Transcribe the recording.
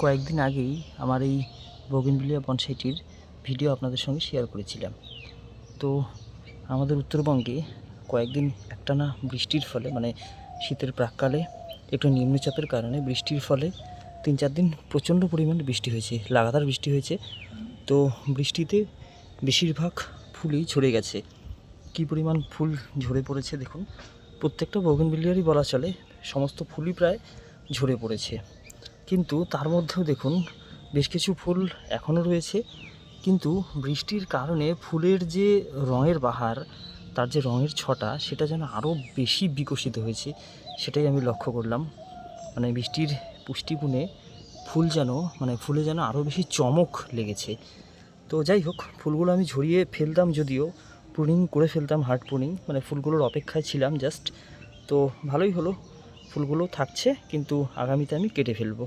কয়েকদিন আগেই আমার এই বোগেনভিলিয়া বনসাইটির ভিডিও আপনাদের সঙ্গে শেয়ার করেছিলাম। তো আমাদের উত্তরবঙ্গে কয়েকদিন একটানা বৃষ্টির ফলে, মানে শীতের প্রাককালে একটু নিম্নচাপের কারণে বৃষ্টির ফলে 3-4 দিন প্রচণ্ড পরিমাণে বৃষ্টি হয়েছে, লাগাতার বৃষ্টি হয়েছে। তো বৃষ্টিতে বেশিরভাগ ফুলই ঝরে গেছে। কী পরিমাণ ফুল ঝরে পড়েছে দেখুন, প্রত্যেকটা বোগেনভিলিয়ারই বলা চলে, সমস্ত ফুলই প্রায় ঝরে পড়েছে। কিন্তু তার মধ্যেও দেখুন বেশ কিছু ফুল এখনও রয়েছে, কিন্তু বৃষ্টির কারণে ফুলের যে রঙের বাহার, তার যে রঙের ছটা, সেটা যেন আরও বেশি বিকশিত হয়েছে, সেটাই আমি লক্ষ্য করলাম। মানে বৃষ্টির পুষ্টিগুণে ফুলে যেন আরও বেশি চমক লেগেছে। তো যাই হোক, ফুলগুলো আমি ঝরিয়ে ফেলতাম, যদিও প্রুনিং করে ফেলতাম, হার্ড প্রুনিং, মানে ফুলগুলোর অপেক্ষায় ছিলাম জাস্ট। তো ভালোই হলো, ফুলগুলো থাকছে, কিন্তু আগামীতে আমি কেটে ফেলবো।